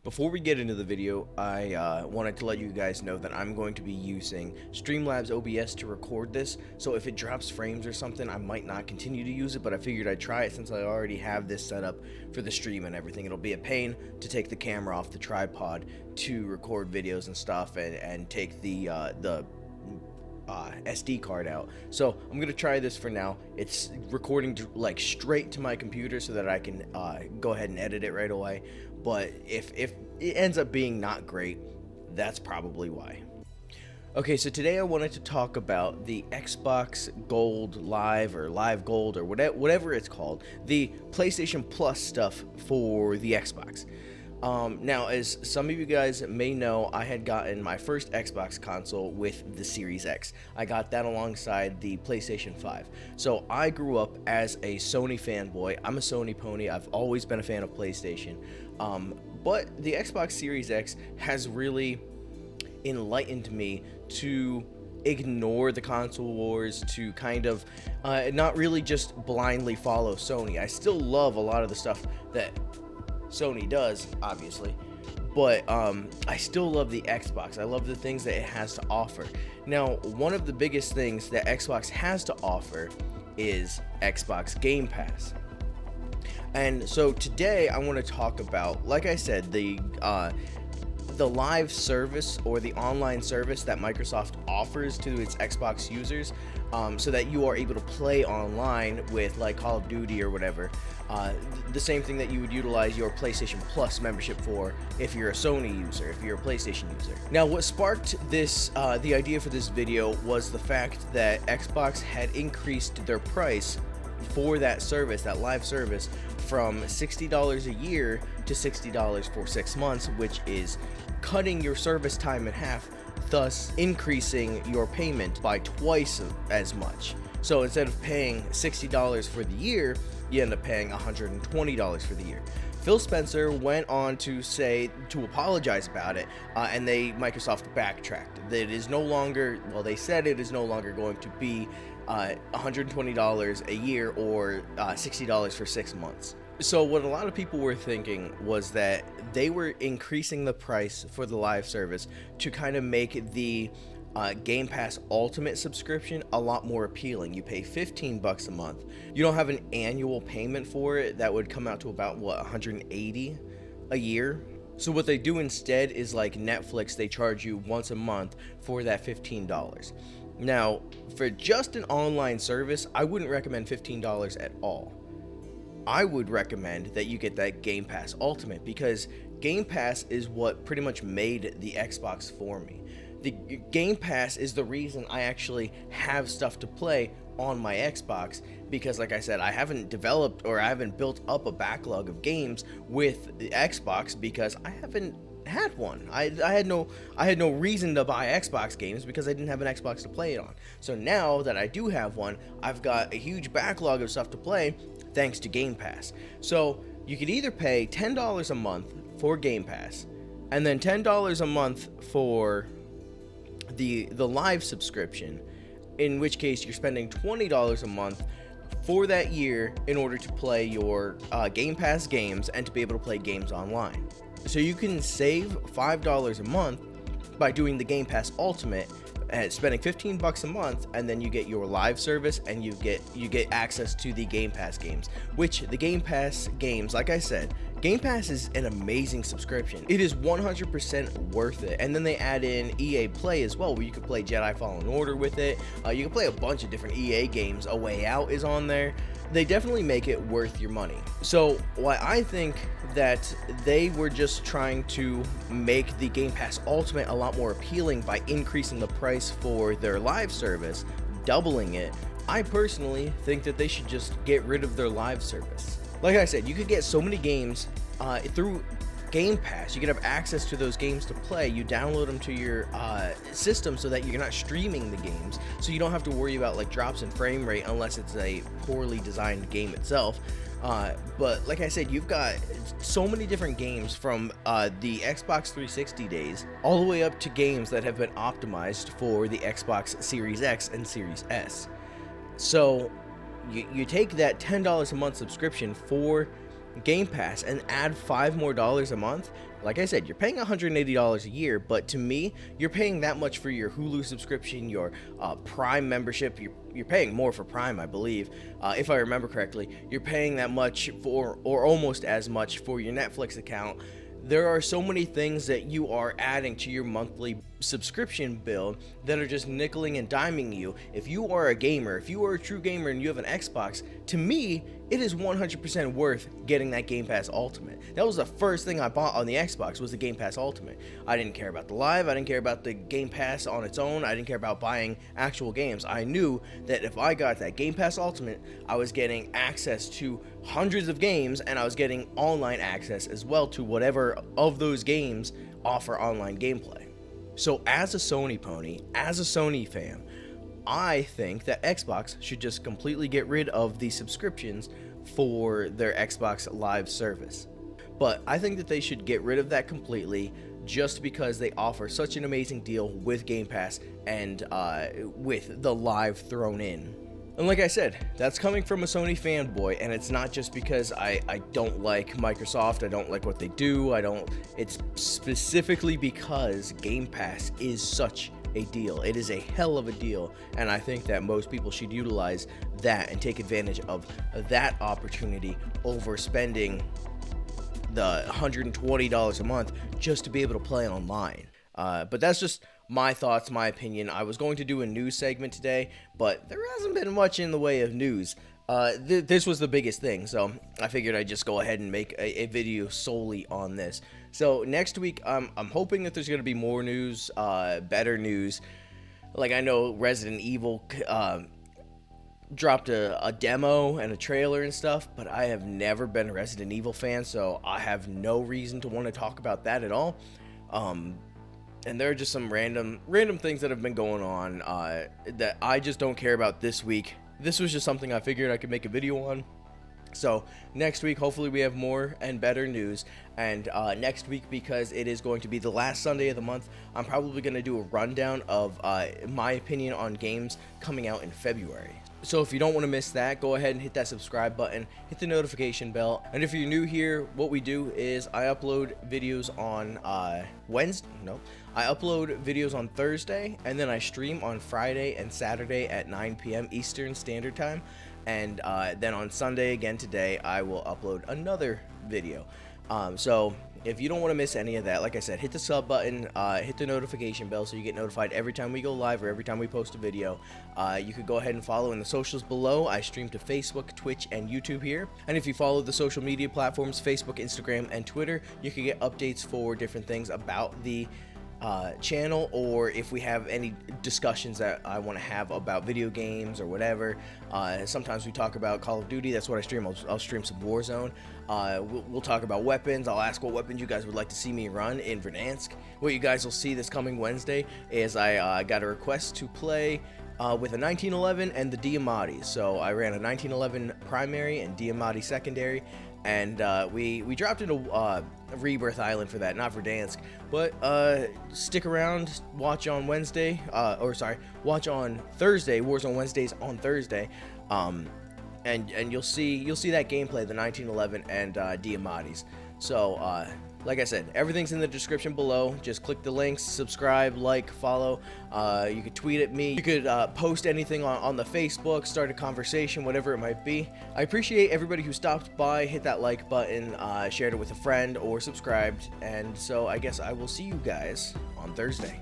Before we get into the video, I wanted to let you guys know that I'm going to be using Streamlabs OBS to record this, so if it drops frames or something, I might not continue to use it, but I figured I'd try it since I already have this set up for the stream and everything. It'll be a pain to take the camera off the tripod to record videos and stuff and take the SD card out. So I'm gonna try this for now. It's recording like straight to my computer so that I can go ahead and edit it right away. But if it ends up being not great, that's probably why. Okay, so today I wanted to talk about the Xbox Gold Live or Live Gold or whatever it's called, the PlayStation Plus stuff for the Xbox. Now, as some of you guys may know, I had gotten my first Xbox console with the Series X. I got that alongside the PlayStation 5. So I grew up as a Sony fanboy. I'm a Sony pony. I've always been a fan of PlayStation. But the Xbox Series X has really enlightened me to ignore the console wars, to kind of not really just blindly follow Sony. I still love a lot of the stuff that Sony does, obviously, but I still love the Xbox. I love the things that it has to offer. Now, one of the biggest things that Xbox has to offer is Xbox Game Pass. And so today I want to talk about, like I said, the live service or the online service that Microsoft offers to its Xbox users, so that you are able to play online with like Call of Duty or whatever. The same thing that you would utilize your PlayStation Plus membership for if you're a Sony user, if you're a PlayStation user. Now, what sparked this, the idea for this video was the fact that Xbox had increased their price for that service, that live service, from $60 a year to $60 for 6 months, which is cutting your service time in half, thus increasing your payment by twice as much. So instead of paying $60 for the year, you end up paying $120 for the year. Phil Spencer went on to apologize about it, and Microsoft backtracked. That it is no longer, well, they said it is no longer going to be $120 a year or $60 for 6 months. So what a lot of people were thinking was that they were increasing the price for the live service to kind of make the Game Pass Ultimate subscription a lot more appealing. You pay $15 a month. You don't have an annual payment for it. That would come out to about, what, $180 a year? So what they do instead is like Netflix, they charge you once a month for that $15. Now, for just an online service, I wouldn't recommend $15 at all. I would recommend that you get that Game Pass Ultimate, because Game Pass is what pretty much made the Xbox for me. The Game Pass is the reason I actually have stuff to play on my Xbox, because like I said, I haven't developed or I haven't built up a backlog of games with the Xbox because I haven't had one. I had no reason to buy Xbox games because I didn't have an Xbox to play it on. So now that I do have one, I've got a huge backlog of stuff to play thanks to Game Pass. So you could either pay $10 a month for Game Pass and then $10 a month for the live subscription, in which case you're spending $20 a month for that year in order to play your Game Pass games and to be able to play games online. So you can save $5 a month by doing the Game Pass Ultimate and spending $15 a month, and then you get your live service and you get access to the Game Pass games, which the Game Pass games, like I said, Game Pass is an amazing subscription. It is 100% worth it. And then they add in EA Play as well, where you can play Jedi Fallen Order with it. You can play a bunch of different EA games. A Way Out is on there. They definitely make it worth your money. So why I think that they were just trying to make the Game Pass Ultimate a lot more appealing by increasing the price for their live service, doubling it, I personally think that they should just get rid of their live service. Like I said, you could get so many games through Game Pass. You could have access to those games to play. You download them to your system so that you're not streaming the games, so you don't have to worry about like drops in frame rate unless it's a poorly designed game itself. But like I said, you've got so many different games from the Xbox 360 days all the way up to games that have been optimized for the Xbox Series X and Series S. So you take that $10 a month subscription for Game Pass and add $5 more a month, Like I said, you're paying $180 a year, but to me, you're paying that much for your Hulu subscription, your Prime membership. You're paying more for Prime, I believe, if I remember correctly. You're paying that much for, or almost as much for your Netflix account. There are so many things that you are adding to your monthly subscription bill that are just nickeling and diming you. If you are a gamer, if you are a true gamer and you have an Xbox, to me, it is 100% worth getting that Game Pass Ultimate. That was the first thing I bought on the Xbox, was the Game Pass Ultimate. I didn't care about the Live, I didn't care about the Game Pass on its own, I didn't care about buying actual games. I knew that if I got that Game Pass Ultimate, I was getting access to hundreds of games, and I was getting online access as well to whatever of those games offer online gameplay. So as a Sony pony, as a Sony fan, I think that Xbox should just completely get rid of the subscriptions for their Xbox Live service. But I think that they should get rid of that completely, just because they offer such an amazing deal with Game Pass and with the Live thrown in. And like I said, that's coming from a Sony fanboy, and it's not just because I don't like Microsoft, I don't like what they do, it's specifically because Game Pass is such a deal. It is a hell of a deal, and I think that most people should utilize that and take advantage of that opportunity over spending the $120 a month just to be able to play online. But that's just my thoughts, my opinion. I was going to do a news segment today, but there hasn't been much in the way of news. This was the biggest thing, so I figured I'd just go ahead and make a video solely on this. So next week, I'm hoping that there's going to be more news, better news. Like, I know Resident Evil dropped a demo and a trailer and stuff, but I have never been a Resident Evil fan, so I have no reason to want to talk about that at all. And there are just some random things that have been going on that I just don't care about this week. This was just something I figured I could make a video on. So next week, hopefully we have more and better news. And next week, because it is going to be the last Sunday of the month, I'm probably going to do a rundown of my opinion on games coming out in February. So if you don't want to miss that, go ahead and hit that subscribe button, hit the notification bell. And if you're new here, what we do is I upload videos on I upload videos on Thursday, and then I stream on Friday and Saturday at 9 p.m. Eastern Standard Time. And then on Sunday, again today, I will upload another video. So if you don't want to miss any of that, like I said, hit the sub button, hit the notification bell so you get notified every time we go live or every time we post a video. You could go ahead and follow in the socials below. I stream to Facebook, Twitch, and YouTube here. And if you follow the social media platforms, Facebook, Instagram, and Twitter, you can get updates for different things about the channel, or if we have any discussions that I want to have about video games or whatever. Sometimes we talk about Call of Duty. That's what I stream. I'll stream some Warzone. We'll talk about weapons. I'll ask what weapons you guys would like to see me run in Verdansk. What you guys will see this coming Wednesday is I got a request to play with a 1911 and the Diamatti. So I ran a 1911 primary and Diamatti secondary, and we dropped into Rebirth Island for that, not Verdansk. But stick around, watch on Wednesday, watch on Thursday. Warzone Wednesdays on Thursday, and you'll see that gameplay, the 1911 and Diamattis. So like I said, everything's in the description below. Just click the links, subscribe, like, follow. You could tweet at me. You could post anything on the Facebook, start a conversation, whatever it might be. I appreciate everybody who stopped by, hit that like button, shared it with a friend, or subscribed. And so I guess I will see you guys on Thursday.